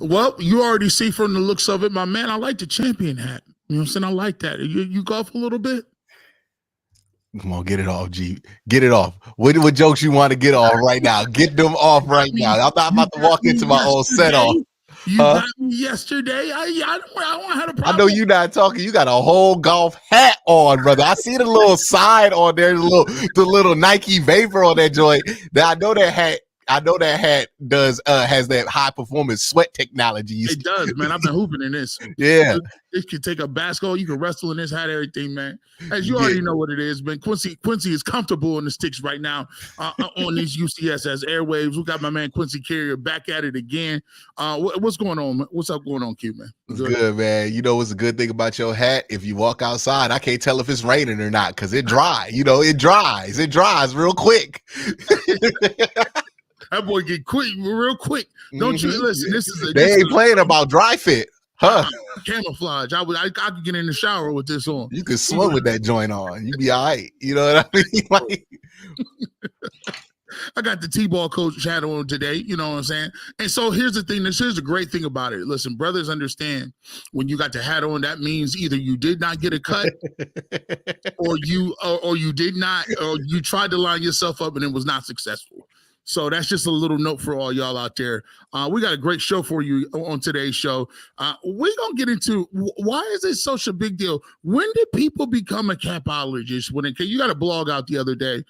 Well, you already see from the looks of it, my man, I like the champion hat. You know what I'm saying? I like that. You golf a little bit? Come on, get it off, G. Get it off. What jokes you want to get off right now? Get them off right now. I'm not about to walk into my old set off. You got me yesterday. I don't have a problem. I know you're not talking. You got a whole golf hat on, brother. I see the little side on there, the little Nike Vapor on that joint. Now, I know that hat does has that high performance sweat technology. It does, man. I've been hooping in this. Yeah. It can take a basketball. You can wrestle in this hat, everything, man. As you already know what it is, man. Quincy is comfortable in the sticks right now on these UCSS airwaves. We got my man Quincy Carrier back at it again. What's going on, man? What's up going on, Q, man? It's good, man. You know what's a good thing about your hat? If you walk outside, I can't tell if it's raining or not because it dry. You know, it dries. It dries real quick. That boy get quick, real quick. Don't you listen? They ain't playing about dry fit. Huh? Camouflage. I could get in the shower with this on. You could swim with that joint on. You be all right. You know what I mean? Like, I got the T-ball coach hat on today. You know what I'm saying? And so here's the thing. Here's the great thing about it. Listen, brothers understand when you got the hat on, that means either you did not get a cut or you did not, or you tried to line yourself up and it was not successful. So that's just a little note for all y'all out there. We got a great show for you on today's show. We're going to get into why is it such a big deal? When did people become a capologist? You got a blog out the other day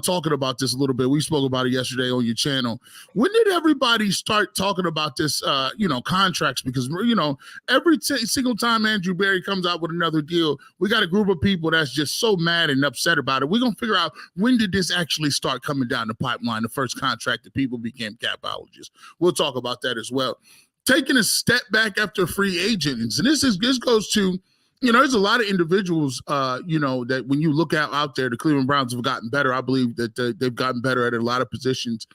talking about this a little bit. We spoke about it yesterday on your channel. When did everybody start talking about this, contracts? Because, every single time Andrew Berry comes out with another deal, we got a group of people that's just so mad and upset about it. We're going to figure out when did this actually start coming down the pipeline, the first contract that people became capologists. We'll talk about that as well. Taking a step back after free agents, and this goes to, there's a lot of individuals, that when you look out there, the Cleveland Browns have gotten better. I believe that they've gotten better at a lot of positions.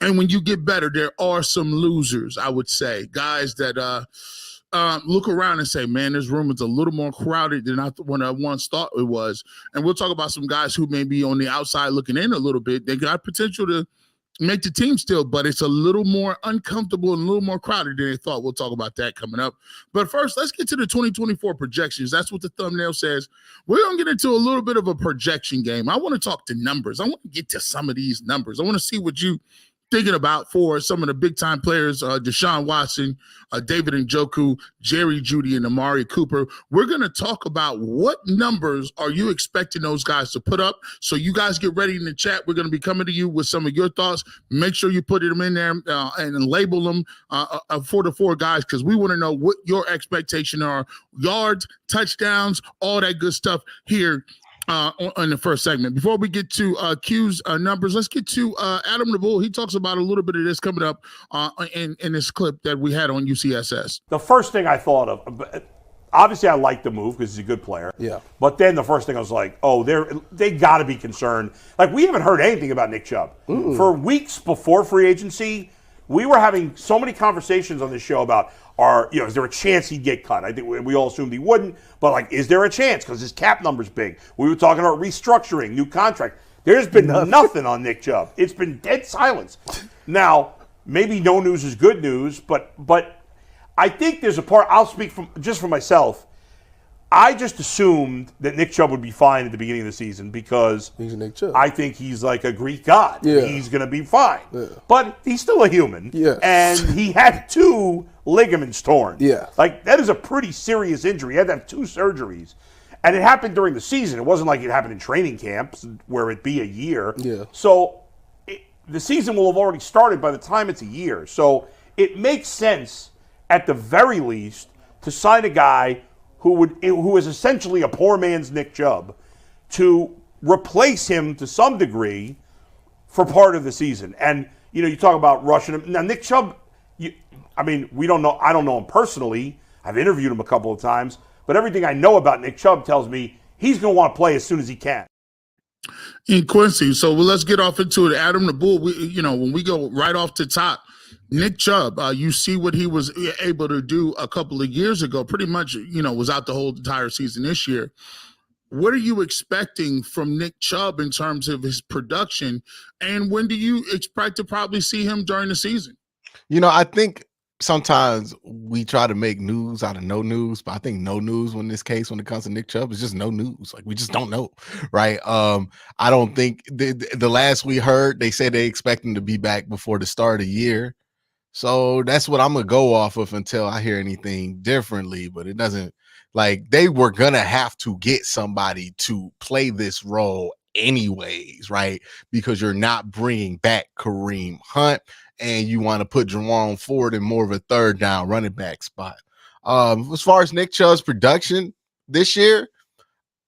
And when you get better, there are some losers, I would say, guys that look around and say, man, this room is a little more crowded than I once thought it was. And we'll talk about some guys who may be on the outside looking in a little bit. They got potential to make the team still, but it's a little more uncomfortable and a little more crowded than they thought. We'll talk about that coming up. But first, let's get to the 2024 projections. That's what the thumbnail says. We're going to get into a little bit of a projection game. I want to talk to numbers. I want to get to some of these numbers. I want to see what you thinking about for some of the big-time players, Deshaun Watson, David Njoku, Jerry Jeudy, and Amari Cooper. We're going to talk about what numbers are you expecting those guys to put up. So you guys get ready in the chat. We're going to be coming to you with some of your thoughts. Make sure you put them in there and label them for the four guys, because we want to know what your expectations are. Yards, touchdowns, all that good stuff here on the first segment. Before we get to Q's numbers, let's get to Adam the Bull. He talks about a little bit of this coming up in this clip that we had on UCSS. The first thing I thought of, obviously I like the move because he's a good player. Yeah. But then the first thing I was like, oh, they got to be concerned. Like, we haven't heard anything about Nick Chubb. Ooh. For weeks before free agency, we were having so many conversations on this show about, is there a chance he'd get cut? I think we all assumed he wouldn't, but is there a chance? Because his cap number's big. We were talking about restructuring, new contract. There's been nothing on Nick Chubb. It's been dead silence. Now, maybe no news is good news, but I think there's a part, I'll speak just for myself. I just assumed that Nick Chubb would be fine at the beginning of the season because he's Nick Chubb. I think he's like a Greek god. Yeah. He's going to be fine. Yeah. But he's still a human. Yeah. And he had 2 ligaments torn. Yeah. That is a pretty serious injury. He had to have 2 surgeries. And it happened during the season. It wasn't like it happened in training camps where it'd be a year. Yeah. So the season will have already started by the time it's a year. So it makes sense, at the very least, to sign a guy who is essentially a poor man's Nick Chubb, to replace him to some degree for part of the season. And, you talk about rushing him. Now, Nick Chubb, we don't know. I don't know him personally. I've interviewed him a couple of times. But everything I know about Nick Chubb tells me he's going to want to play as soon as he can. In Quincy, so let's get off into it. Adam the Bull, when we go right off the top, Nick Chubb, you see what he was able to do a couple of years ago, pretty much, was out the whole entire season this year. What are you expecting from Nick Chubb in terms of his production? And when do you expect to probably see him during the season? I think sometimes we try to make news out of no news, but I think no news in this case when it comes to Nick Chubb is just no news. Like we just don't know, right? I don't think the last we heard, they said they expect him to be back before the start of the year. So that's what I'm gonna go off of until I hear anything differently. But it doesn't, like, they were gonna have to get somebody to play this role anyways, right? Because you're not bringing back Kareem Hunt, and you want to put Jerome Ford in more of a third down running back spot. As far as Nick Chubb's production this year,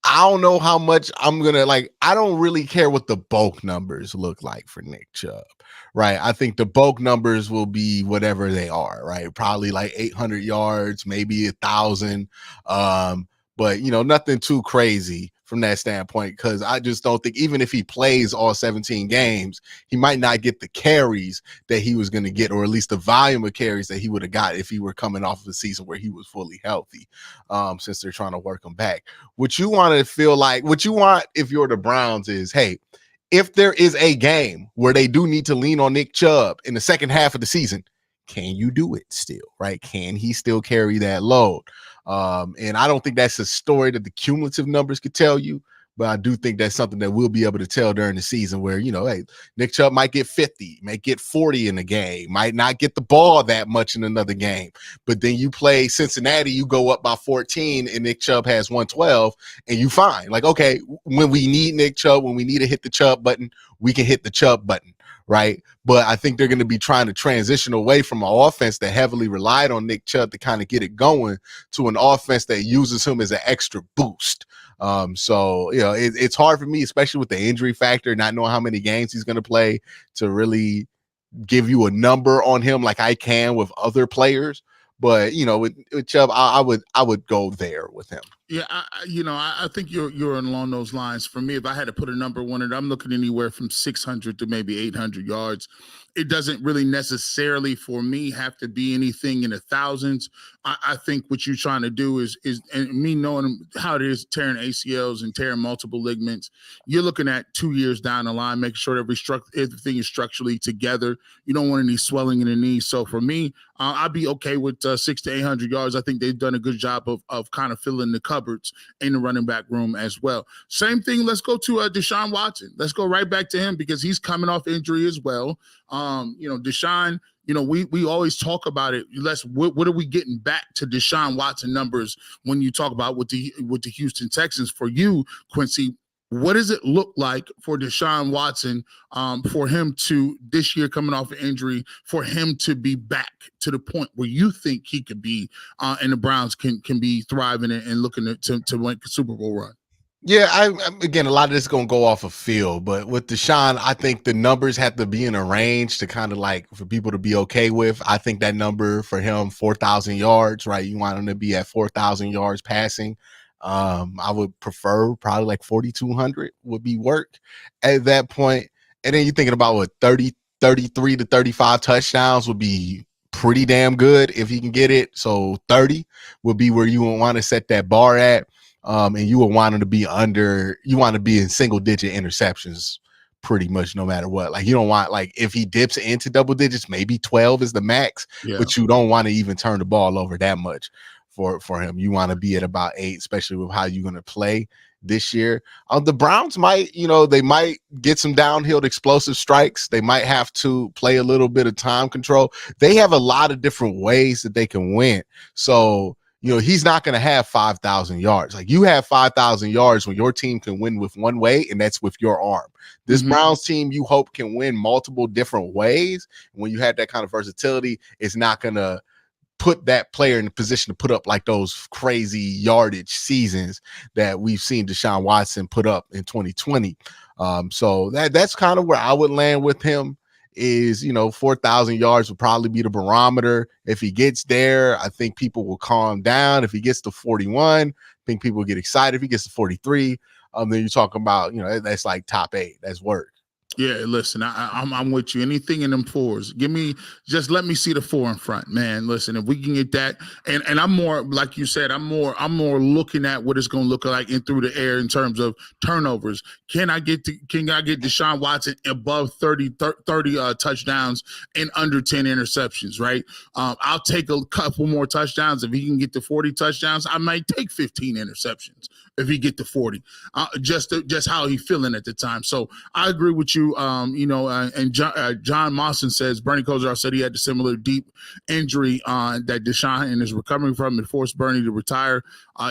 I don't know how much I'm gonna like. I don't really care what the bulk numbers look like for Nick Chubb, right? I think the bulk numbers will be whatever they are, right? Probably like 800 yards, maybe 1,000. But nothing too crazy from that standpoint, because I just don't think, even if he plays all 17 games, he might not get the carries that he was going to get, or at least the volume of carries that he would have got if he were coming off of a season where he was fully healthy, since they're trying to work him back. What you want if you're the Browns is, hey, if there is a game where they do need to lean on Nick Chubb in the second half of the season, can you do it still, right? Can he still carry that load? And I don't think that's a story that the cumulative numbers could tell you, but I do think that's something that we'll be able to tell during the season where, hey, Nick Chubb might get 50, might get 40 in a game, might not get the ball that much in another game. But then you play Cincinnati, you go up by 14 and Nick Chubb has 112 and you find, like, okay, when we need Nick Chubb, when we need to hit the Chubb button, we can hit the Chubb button. Right. But I think they're going to be trying to transition away from an offense that heavily relied on Nick Chubb to kind of get it going to an offense that uses him as an extra boost. So, it's hard for me, especially with the injury factor, not knowing how many games he's going to play, to really give you a number on him like I can with other players. But, with Chubb, I would go there with him. Yeah, I think you're along those lines. For me, if I had to put a number on it, I'm looking anywhere from 600 to maybe 800 yards. It doesn't really necessarily, for me, have to be anything in the thousands. I think what you're trying to do is, and me knowing how it is tearing ACLs and tearing multiple ligaments, you're looking at 2 years down the line, making sure everything is structurally together. You don't want any swelling in the knees. So for me, I'd be okay with 600 to 800 yards. I think they've done a good job of kind of filling the cupboards in the running back room as well. Same thing. Let's go to Deshaun Watson. Let's go right back to him because he's coming off injury as well. Deshaun, we always talk about it. What are we getting back to Deshaun Watson numbers when you talk about with the Houston Texans? For you, Quincy, what does it look like for Deshaun Watson, for him to, this year coming off an injury, for him to be back to the point where you think he could be, and the Browns can be thriving and looking to make a Super Bowl run? Yeah, again, a lot of this is going to go off of feel, but with Deshaun, I think the numbers have to be in a range to kind of like for people to be okay with. I think that number for him, 4,000 yards, right? You want him to be at 4,000 yards passing. I would prefer probably like 4,200 would be work at that point. And then you're thinking about what 33 to 35 touchdowns would be pretty damn good if he can get it. So 30 would be where you would want to set that bar at. And you would want him to be you want to be in single digit interceptions pretty much no matter what. Like you don't want, like if he dips into double digits, maybe 12 is the max, but you don't want to even turn the ball over that much for him. You want to be at about 8, especially with how you're going to play this year. The Browns might, they might get some downhill explosive strikes. They might have to play a little bit of time control. They have a lot of different ways that they can win. So, he's not going to have 5,000 yards. Like you have 5,000 yards when your team can win with one way, and that's with your arm. This Browns team, you hope, can win multiple different ways. When you have that kind of versatility, it's not going to put that player in a position to put up like those crazy yardage seasons that we've seen Deshaun Watson put up in 2020. So that's kind of where I would land with him. Is 4,000 yards would probably be the barometer. If he gets there, I think people will calm down. If he gets to 41, I think people will get excited. If he gets to 43, then you're talking about that's like top 8. That's work. Yeah, listen, I'm with you. Anything in them fours, just let me see the four in front, man. Listen, if we can get that, and I'm more like you said, I'm more looking at what it's going to look like in through the air in terms of turnovers. Can I get Deshaun Watson above 30 touchdowns and under 10 interceptions? Right. I'll take a couple more touchdowns if he can get to 40 touchdowns. I might take 15 interceptions if he get to 40. Just how he feeling at the time. So I agree with you. And John Mawson says Bernie Kosar said he had a similar deep injury that Deshaun is recovering from and forced Bernie to retire.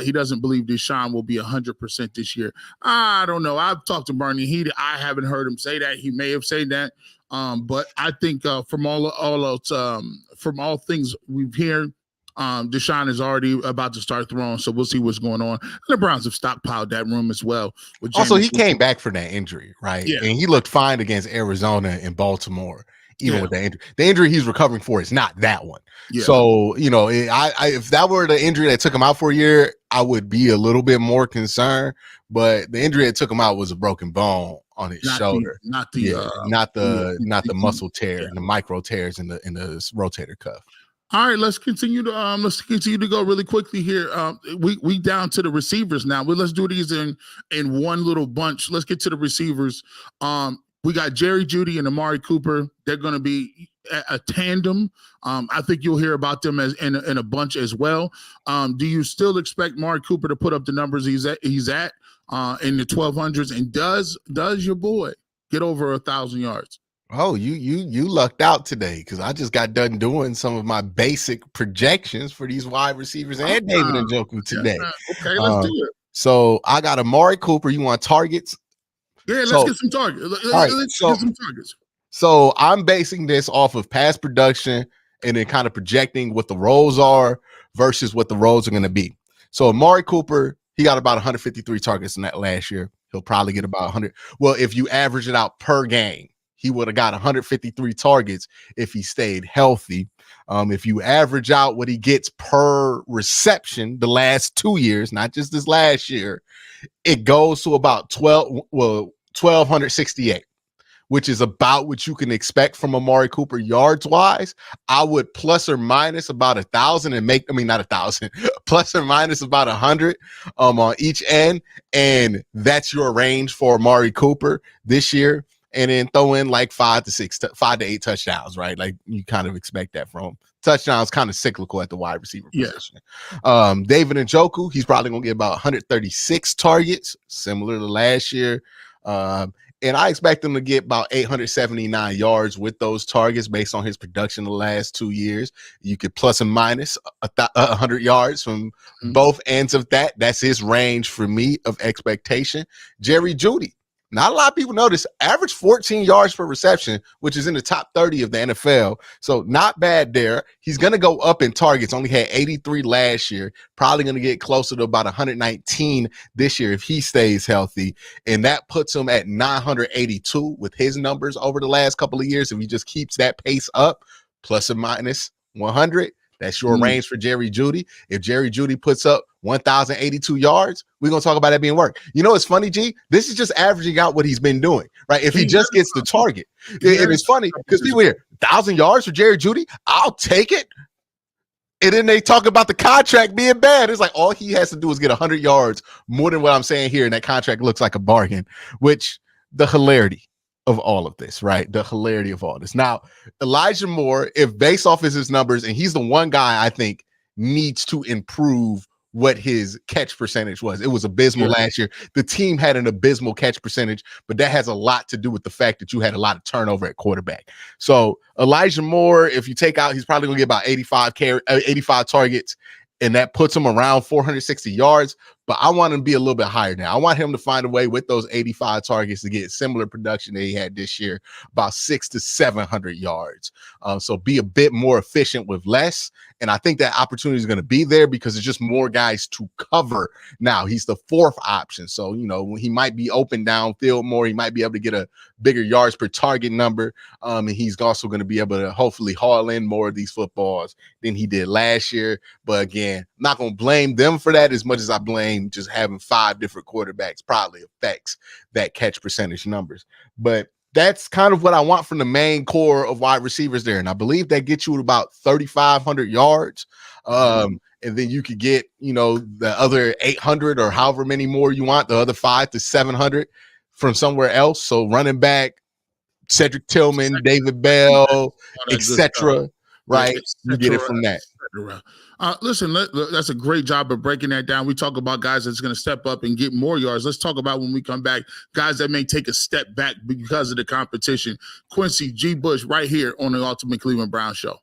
He doesn't believe Deshaun will be 100% this year. I don't know. I've talked to Bernie. I haven't heard him say that. He may have said that. But I think from all things we've heard, Deshaun is already about to start throwing, so we'll see what's going on. And the Browns have stockpiled that room as well. Also, he came back from that injury, right? Yeah. And he looked fine against Arizona and Baltimore, even with the injury. The injury he's recovering for is not that one. Yeah. So, if that were the injury that took him out for a year, I would be a little bit more concerned. But the injury that took him out was a broken bone on his shoulder, not the muscle tear, the micro tears in the rotator cuff. All right, let's continue to go really quickly here. We down to the receivers now. Let's do these in one little bunch. Let's get to the receivers. We got Jerry Jeudy and Amari Cooper. They're going to be a tandem. I think you'll hear about them as in a bunch as well. Do you still expect Amari Cooper to put up the numbers he's at in the 1200s? And does your boy get over 1,000 yards? Oh, you lucked out today because I just got done doing some of my basic projections for these wide receivers and David Njoku today. Okay, let's do it. So I got Amari Cooper. You want targets? Yeah, let's get some targets. Let's get some targets. So I'm basing this off of past production and then kind of projecting what the roles are versus what the roles are going to be. So Amari Cooper, he got about 153 targets in that last year. He'll probably get about 100. Well, if you average it out per game, he would have got 153 targets if he stayed healthy. If you average out what he gets per reception the last 2 years, not just this last year, it goes to about 1,268, which is about what you can expect from Amari Cooper yards wise. I would plus or minus about 1,000 and not 1,000, plus or minus about 100 on each end. And that's your range for Amari Cooper this year. And then throw in like 5 to 8 touchdowns, right? Like you kind of expect that from touchdowns, kind of cyclical at the wide receiver position. David Njoku, he's probably going to get about 136 targets, similar to last year. And I expect him to get about 879 yards with those targets based on his production the last 2 years. You could plus and minus 100 yards from both ends of that. That's his range for me of expectation. Jerry Jeudy. Not a lot of people know this. Average 14 yards per reception, which is in the top 30 of the NFL. So not bad there. He's going to go up in targets. Only had 83 last year. Probably going to get closer to about 119 this year if he stays healthy. And that puts him at 982 with his numbers over the last couple of years. If he just keeps that pace up, plus or minus 100. That's your range for Jerry Jeudy. If Jerry Jeudy puts up 1,082 yards, we're going to talk about that being work. You know, it's funny, G. This is just averaging out what he's been doing, right? If he just gets the target. And it's funny because people hear 1,000 yards for Jerry Jeudy. I'll take it. And then they talk about the contract being bad. It's like all he has to do is get 100 yards more than what I'm saying here. And that contract looks like a bargain, which the hilarity of all of this, right? The hilarity of all this. Now, Elijah Moore, if based off his numbers, and he's the one guy I think needs to improve what his catch percentage was. It was abysmal last year. The team had an abysmal catch percentage, but that has a lot to do with the fact that you had a lot of turnover at quarterback. So Elijah Moore, if you take out, he's probably going to get about 85 targets, and that puts him around 460 yards. But I want him to be a little bit higher now. I want him to find a way with those 85 targets to get similar production that he had this year, about 600 to 700 yards. So be a bit more efficient with less. And I think that opportunity is going to be there because there's just more guys to cover now. He's the fourth option. So, you know, he might be open downfield more. He might be able to get a bigger yards per target number. And he's also going to be able to hopefully haul in more of these footballs than he did last year. But again, I'm not going to blame them for that as much as I blame just having 5 different quarterbacks probably affects that catch percentage numbers. But that's kind of what I want from the main core of wide receivers there. And I believe that gets you about 3,500 yards. And then you could get, the other 800 or however many more you want, the other 500 to 700 from somewhere else. So running back, Cedric Tillman, David Bell, etc. Right? You get it from that. Listen, that's a great job of breaking that down. We talk about guys that's going to step up and get more yards. Let's talk about when we come back, guys that may take a step back because of the competition. Quincy G. Bush right here on the Ultimate Cleveland Browns Show.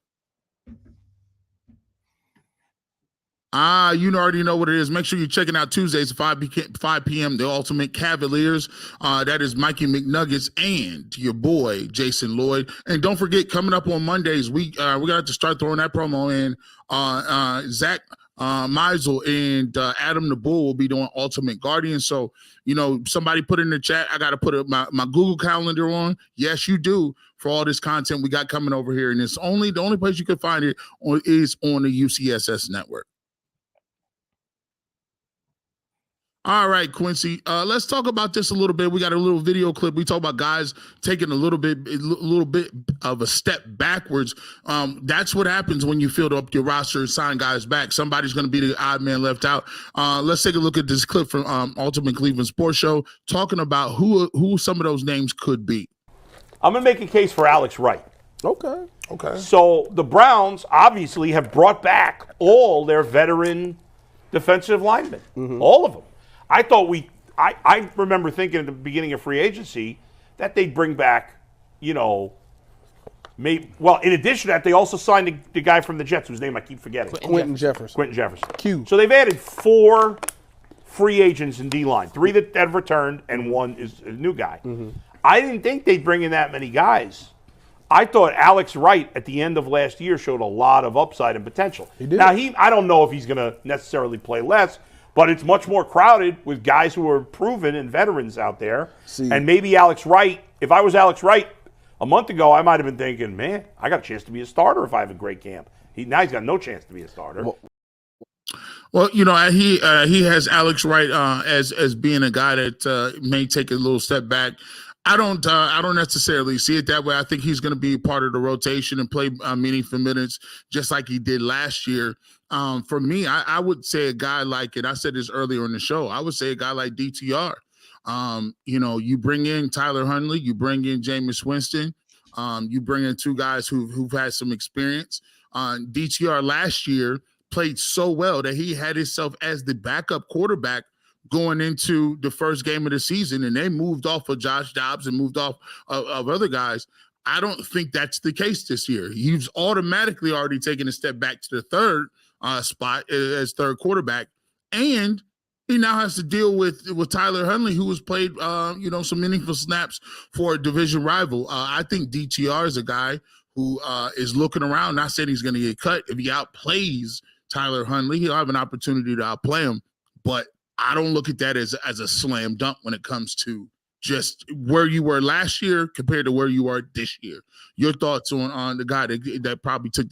You already know what it is. Make sure you're checking out Tuesdays at 5 p.m. The Ultimate Cavaliers. That is Mikey McNuggets and your boy Jason Lloyd. And don't forget, coming up on Mondays, we got to start throwing that promo in. Zach Meisel and Adam the Bull will be doing Ultimate Guardian. So somebody put in the chat. I got to put my Google Calendar on. Yes, you do. For all this content we got coming over here, and the only place you can find it is on the UCSS network. All right, Quincy. Let's talk about this a little bit. We got a little video clip. We talk about guys taking a little bit of a step backwards. That's what happens when you fill up your roster and sign guys back. Somebody's going to be the odd man left out. Let's take a look at this clip from Ultimate Cleveland Sports Show, talking about who some of those names could be. I'm going to make a case for Alex Wright. Okay. So the Browns obviously have brought back all their veteran defensive linemen, all of them. I thought I remember thinking at the beginning of free agency that they'd bring back, maybe. Well, in addition to that, they also signed the guy from the Jets, whose name I keep forgetting. Quentin Jefferson. Q. So they've added 4 free agents in D-line, 3 that have returned, and 1 is a new guy. I didn't think they'd bring in that many guys. I thought Alex Wright at the end of last year showed a lot of upside and potential. He did. Now, I don't know if he's going to necessarily play less, but it's much more crowded with guys who are proven and veterans out there. And maybe Alex Wright, if I was Alex Wright a month ago, I might have been thinking, man, I got a chance to be a starter if I have a great camp. Now he's got no chance to be a starter. Well, he has Alex Wright as being a guy that may take a little step back. I don't necessarily see it that way. I think he's going to be part of the rotation and play meaningful minutes just like he did last year. For me, I would say a guy like, and I said this earlier in the show, I would say a guy like DTR. You bring in Tyler Huntley, you bring in Jameis Winston, you bring in 2 guys who've had some experience. DTR last year played so well that he had himself as the backup quarterback going into the first game of the season, and they moved off of Josh Dobbs and moved off of other guys. I don't think that's the case this year. He's automatically already taken a step back to the third spot as third quarterback, and he now has to deal with Tyler Huntley, who has played some meaningful snaps for a division rival. I think DTR is a guy who is looking around, not saying he's going to get cut. If he outplays Tyler Huntley, he'll have an opportunity to outplay him, but I don't look at that as a slam dunk when it comes to just where you were last year compared to where you are this year. Your thoughts on the guy that probably took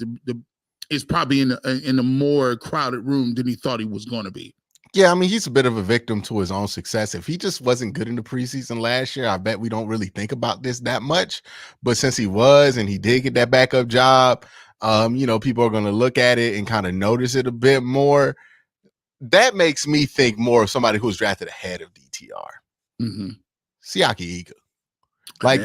is probably in a more crowded room than he thought he was going to be. Yeah, I mean, he's a bit of a victim to his own success. If he just wasn't good in the preseason last year, I bet we don't really think about this that much. But since he was and he did get that backup job, people are going to look at it and kind of notice it a bit more. That makes me think more of somebody who's drafted ahead of DTR. Siaki Ika. Like,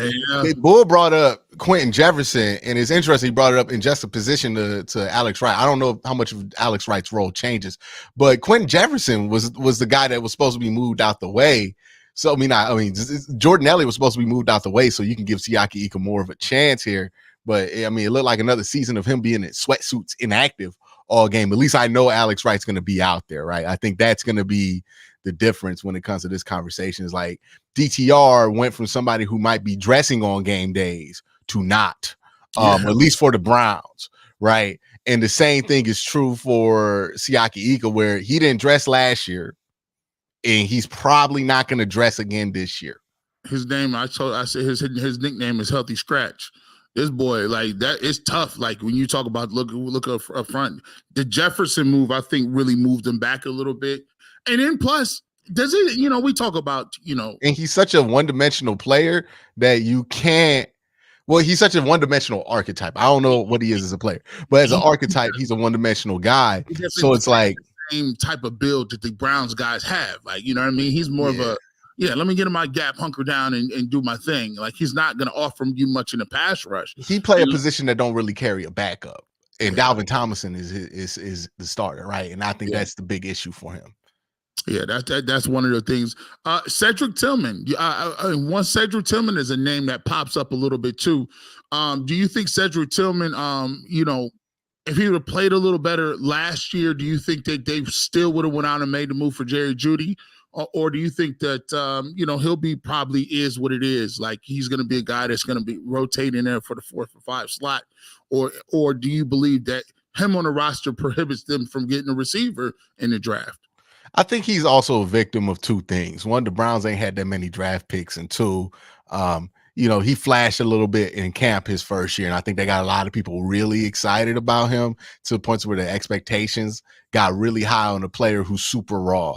Bull brought up Quentin Jefferson, and it's interesting he brought it up in just a position to Alex Wright. I don't know how much of Alex Wright's role changes, but Quentin Jefferson was the guy that was supposed to be moved out the way. So, I mean, Jordan Elliott was supposed to be moved out the way so you can give Siaki Ika more of a chance here. But, I mean, it looked like another season of him being in sweatsuits inactive all game. At least I know Alex Wright's going to be out there, right? I think that's going to be the difference when it comes to this conversation. Is like DTR went from somebody who might be dressing on game days to not, at least for the Browns, right? And the same thing is true for Siaki Ika, where he didn't dress last year, and he's probably not going to dress again this year. His name, I said his nickname is Healthy Scratch. This boy, like, that is tough. Like, when you talk about look up front, the Jefferson move, I think, really moved him back a little bit. And then plus, does it, you know, we talk about, you know, And he's such a one-dimensional player that you can't. Well, he's such a one-dimensional archetype. I don't know what he is as a player, but as an archetype, he's a one-dimensional guy. he doesn't So it's like the same type of build that the Browns guys have. Like, you know what I mean? He's more of a, let me get in my gap, hunker down, and do my thing. Like, he's not going to offer you much in the pass rush. he play a position that don't really carry a backup. And Dalvin Tomlinson is the starter, right? And I think that's the big issue for him. Yeah, that's one of the things. Cedric Tillman. One Cedric Tillman is a name that pops up a little bit too. Do you think Cedric Tillman, you know, if he would have played a little better last year, do you think that they still would have went out and made the move for Jerry Jeudy? Or do you think that, you know, he'll be probably is what it is? Like, he's going to be a guy that's going to be rotating there for the 4 for 5 slot? Or do you believe that him on the roster prohibits them from getting a receiver in the draft? I think he's also a victim of two things. One, the Browns ain't had that many draft picks, and two, you know, he flashed a little bit in camp his first year, and I think they got a lot of people really excited about him to the point where the expectations got really high on a player who's super raw.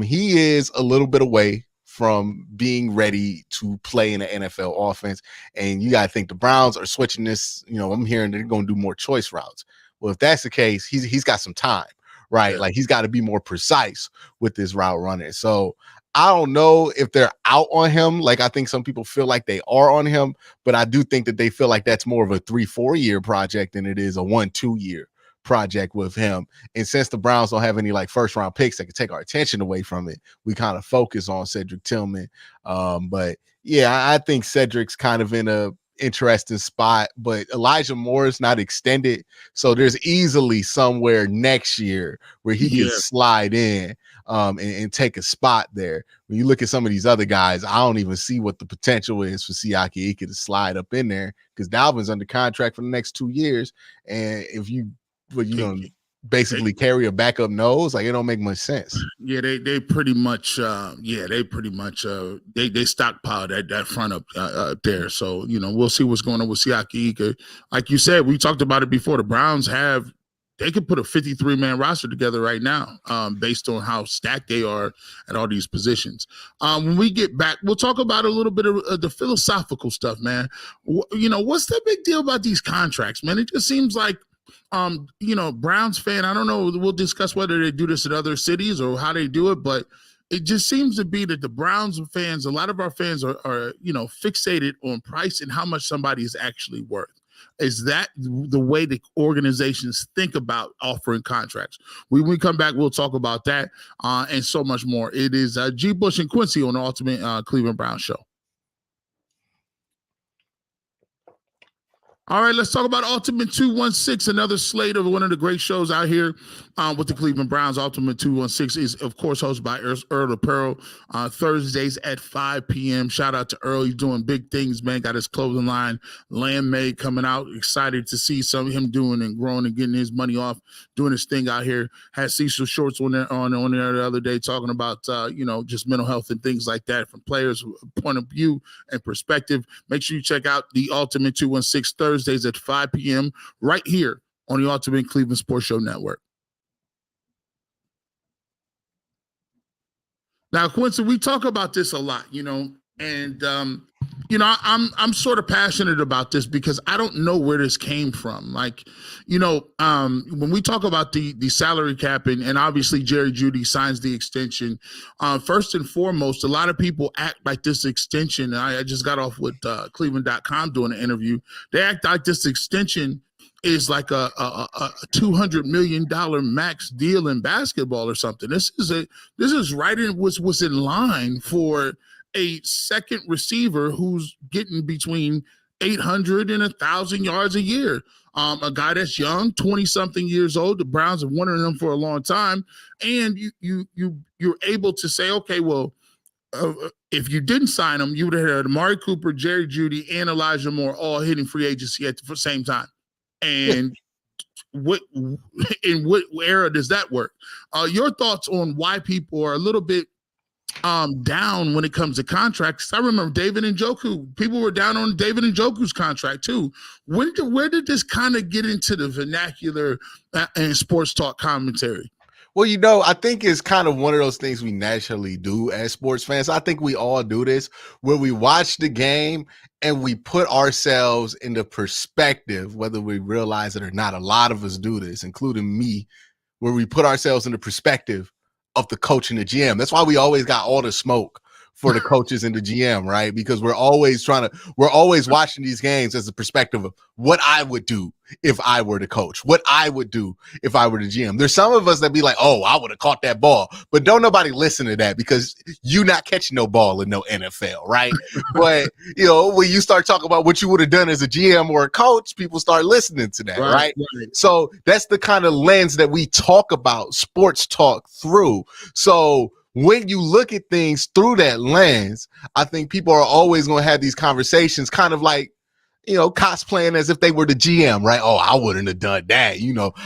He is a little bit away from being ready to play in the NFL offense, and you got to think the Browns are switching this. You know, I'm hearing they're going to do more choice routes. Well, if that's the case, he's got some time. Right. Yeah. Like, he's got to be more precise with this route running. So I don't know if they're out on him. Like, I think some people feel like they are on him, but I do think that they feel like that's more of a 3-4 year project than it is a 1-2 year project with him. And since the Browns don't have any like first round picks that could take our attention away from it, we kind of focus on Cedric Tillman. But yeah, I think Cedric's kind of in a interesting spot, but Elijah Moore is not extended, so there's easily somewhere next year where he can slide in and take a spot there. When you look at some of these other guys, I don't even see what the potential is for Siaki Ika to slide up in there, because Dalvin's under contract for the next 2 years, and if you basically carry a backup nose, like, it don't make much sense. Yeah, they pretty much they stockpiled that front up there. So, you know, we'll see what's going on with Siaki Ika. Like you said, we talked about it before. The Browns they could put a 53-man roster together right now, based on how stacked they are at all these positions. When we get back, we'll talk about a little bit of the philosophical stuff, man. You know, what's the big deal about these contracts, man? It just seems like, you know, Browns fan, I don't know, we'll discuss whether they do this in other cities or how they do it, but it just seems to be that the Browns fans, a lot of our fans are, you know, fixated on price and how much somebody is actually worth. Is that the way the organizations think about offering contracts? When we come back, we'll talk about that and so much more. It is G. Bush and Quincy on the Ultimate Cleveland Browns Show. All right, let's talk about Ultimate 216, another slate of one of the great shows out here with the Cleveland Browns. Ultimate 216 is, of course, hosted by Earl Apparel, Thursdays at 5 p.m. Shout out to Earl. He's doing big things, man. Got his clothing line, Land Made, coming out. Excited to see some of him doing and growing and getting his money off, doing his thing out here. Had Cecil Shorts on there the other day talking about, you know, just mental health and things like that from players' point of view and perspective. Make sure you check out the Ultimate 216 Thursdays at 5 p.m. right here on the Ultimate Cleveland Sports Show Network. Now, Quincy, we talk about this a lot, you know, and you know, I'm sort of passionate about this because I don't know where this came from. Like, you know, when we talk about the salary cap and obviously Jerry Jeudy signs the extension, first and foremost, a lot of people act like this extension. I just got off with Cleveland.com doing an interview. They act like this extension is like a $200 million max deal in basketball or something. This is right in what's in line for a second receiver who's getting between 800 and 1,000 yards a year. A guy that's young, 20-something years old. The Browns have wanted him for a long time, and you're able to say, okay, well, if you didn't sign him, you would have had Amari Cooper, Jerry Jeudy, and Elijah Moore all hitting free agency at the same time. And in what era does that work? Your thoughts on why people are a little bit down when it comes to contracts? I remember David Njoku. People were down on David Njoku's contract too. Where did this kind of get into the vernacular and sports talk commentary? Well, I think it's kind of one of those things we naturally do as sports fans. I think we all do this where we watch the game and we put ourselves into perspective, whether we realize it or not. A lot of us do this, including me, where we put ourselves into perspective of the coach and the GM. That's why we always got all the smoke for the coaches and the GM, right? Because we're always watching these games as a perspective of what I would do if I were the coach, what I would do if I were the GM. There's some of us that be like, oh, I would have caught that ball, but don't nobody listen to that because you not catching no ball in no NFL, right? But when you start talking about what you would have done as a GM or a coach, people start listening to that, right? So that's the kind of lens that we talk about sports talk through. So when you look at things through that lens, I think people are always going to have these conversations kind of like, cosplaying as if they were the GM, right? Oh, I wouldn't have done that.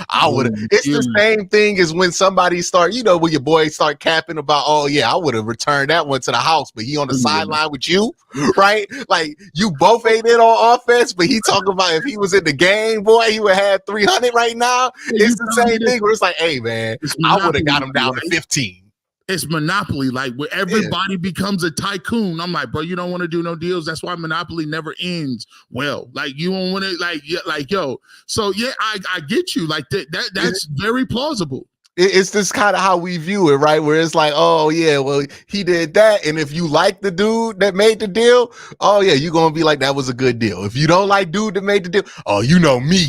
I would have. It's the same thing as when somebody start, when your boy start capping about, oh yeah, I would have returned that one to the house, but he on the sideline with you, right? Like you both ain't in on offense, but he talking about if he was in the game, boy, he would have 300 right now. It's the same thing where it's like, hey man, I would have got him down to 15. It's Monopoly, like where everybody becomes a tycoon. I'm like, bro, you don't want to do no deals. That's why Monopoly never ends well. Like you don't want to, yo. So yeah, I get you. Like that's very plausible. It's just kind of how we view it, right? Where it's like, oh yeah, well he did that, and if you like the dude that made the deal, oh yeah, you're gonna be like that was a good deal. If you don't like dude that made the deal, oh you know me,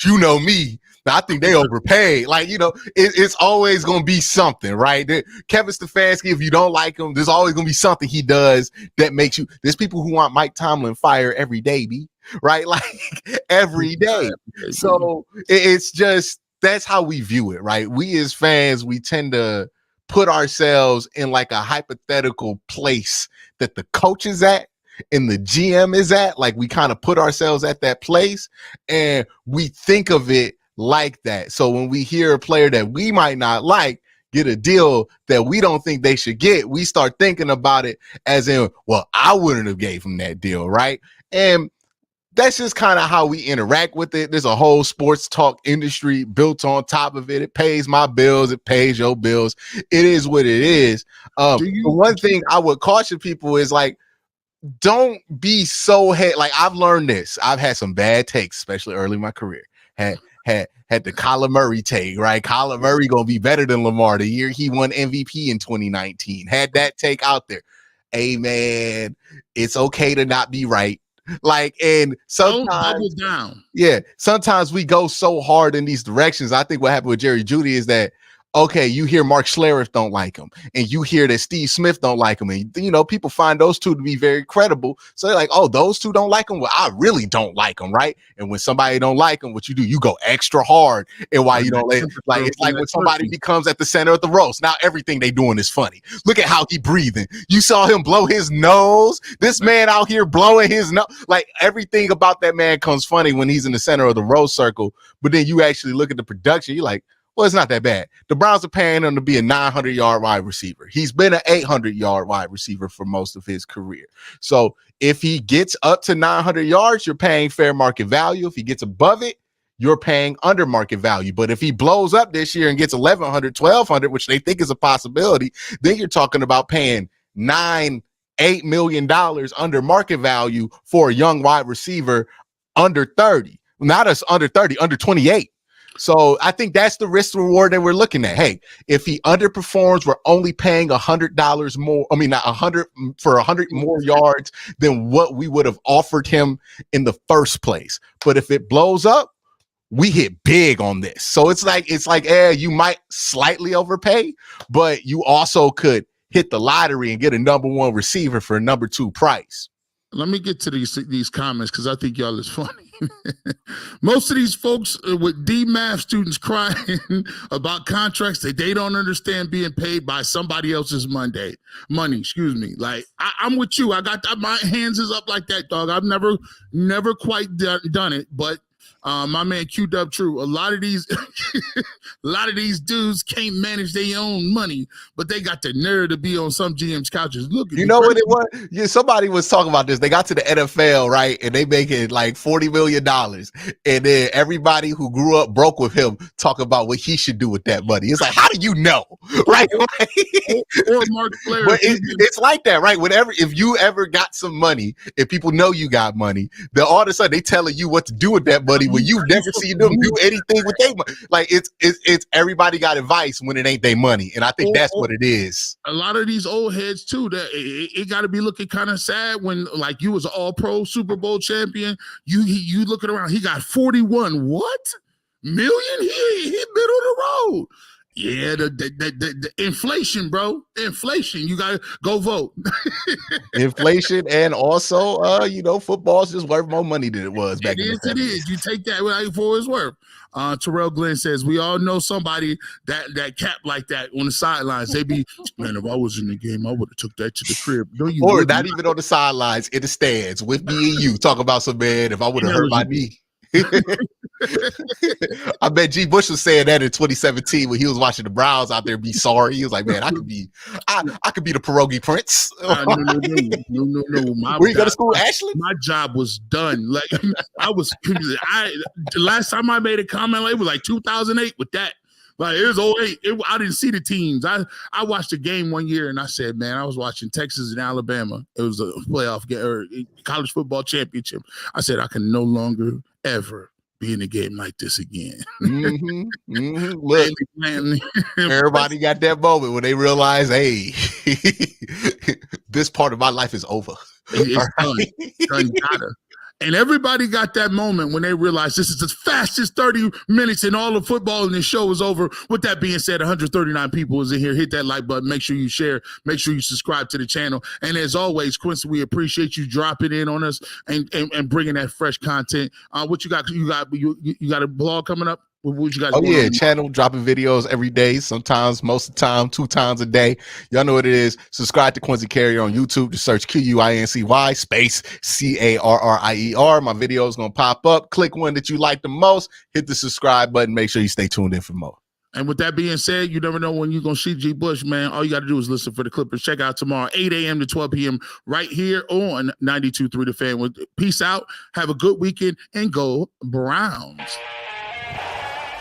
you know me. I think they overpaid. Like, it's always going to be something, right? Kevin Stefanski, if you don't like him, there's always going to be something he does that makes you. There's people who want Mike Tomlin fired every day, right? Like every day. So it's just, that's how we view it, right? We as fans, we tend to put ourselves in like a hypothetical place that the coach is at and the GM is at. Like we kind of put ourselves at that place and we think of it like that. So when we hear a player that we might not like get a deal that we don't think they should get, we start thinking about it as in, well, I wouldn't have gave him that deal, right? And that's just kind of how we interact with it. There's a whole sports talk industry built on top of it. It pays my bills. It pays your bills. It is what it is. The one thing I would caution people is like, don't be so like I've learned this. I've had some bad takes, especially early in my career. Had the Kyler Murray take, right? Kyler Murray gonna be better than Lamar the year he won MVP in 2019. Had that take out there. Hey man, it's okay to not be right. Like, and sometimes sometimes we go so hard in these directions. I think what happened with Jerry Jeudy is that okay, you hear Mark Schlereth don't like him, and you hear that Steve Smith don't like him, and people find those two to be very credible. So they're like, oh, those two don't like him. Well, I really don't like him, right? And when somebody don't like him, what you do, you go extra hard. And why you don't like it's like when somebody becomes at the center of the roast. Now everything they doing is funny. Look at how he breathing. You saw him blow his nose. This man out here blowing his nose. Like everything about that man comes funny when he's in the center of the roast circle. But then you actually look at the production, you're like, well, it's not that bad. The Browns are paying him to be a 900-yard wide receiver. He's been an 800-yard wide receiver for most of his career. So if he gets up to 900 yards, you're paying fair market value. If he gets above it, you're paying under market value. But if he blows up this year and gets 1,100, 1,200, which they think is a possibility, then you're talking about paying $8 million under market value for a young wide receiver under 30. Not us under 30, under 28. So I think that's the risk reward that we're looking at. Hey, if he underperforms, we're only paying $100 more. I mean, not 100 for 100 more yards than what we would have offered him in the first place. But if it blows up, we hit big on this. So it's like, you might slightly overpay, but you also could hit the lottery and get a number one receiver for a number two price. Let me get to these comments because I think y'all is funny. Most of these folks with D-Math students crying about contracts that they don't understand being paid by somebody else's money. Like I'm with you. I got my hands is up like that, dog. I've never quite done it, but My man Q Dub True. A lot of these dudes can't manage their own money, but they got the nerve to be on some GM's couches. Look, You know what it was? Yeah, somebody was talking about this. They got to the NFL, right? And they making like $40 million. And then everybody who grew up broke with him talk about what he should do with that money. It's like, how do you know? Right? Or Mark Flair. But it's like that, right? If you ever got some money and people know you got money, then all of a sudden they telling you what to do with that money when you've never seen them do anything with their money. Like it's everybody got advice when it ain't their money. And I think that's what it is. A lot of these old heads too, that it got to be looking kind of sad when like you was an all-pro Super Bowl champion. You looking around, he got 41 million? He middle of the road. Yeah, the inflation, bro. Inflation. You gotta go vote. Inflation, and also, football's just worth more money than it was back in the day. It is. You take that for it's worth. Terrell Glenn says we all know somebody that cap like that on the sidelines. They be, man, if I was in the game, I would have took that to the crib. Or not even on the sidelines, in the stands with me and you. Talk about some, man, if I would have hurt my knee. I bet G. Bush was saying that in 2017 when he was watching the Browns out there be sorry. He was like, man, I could be the pierogi prince. No. Where you go to school, Ashley? My job was done. Like the last time I made a comment, it was like 2008 with that. Like it was 08. I didn't see the teams. I watched a game one year and I said, man, I was watching Texas and Alabama. It was a playoff game or college football championship. I said, I can no longer ever be in a game like this again. Look, everybody got that moment when they realize, hey, this part of my life is over. It's done. And everybody got that moment when they realized this is the fastest 30 minutes in all of football and the show is over. With that being said, 139 people is in here. Hit that like button. Make sure you share. Make sure you subscribe to the channel. And as always, Quincy, we appreciate you dropping in on us and bringing that fresh content. What you got? You got a blog coming up? What you guys channel dropping videos every day, sometimes most of the time 2 times a day. Y'all know what it is. Subscribe to Quincy Carrier on YouTube. Just search QUINCY space CARRIER. My video is gonna pop up. Click one that you like the most, hit the subscribe button. Make sure you stay tuned in for more. And with that being said, you never know when you're going to see G. Bush, man. All you got to do is listen for the Clippers. Check out tomorrow, 8 a.m. to 12 p.m. right here on 92.3 The Fan. Peace out. Have a good weekend and go Browns.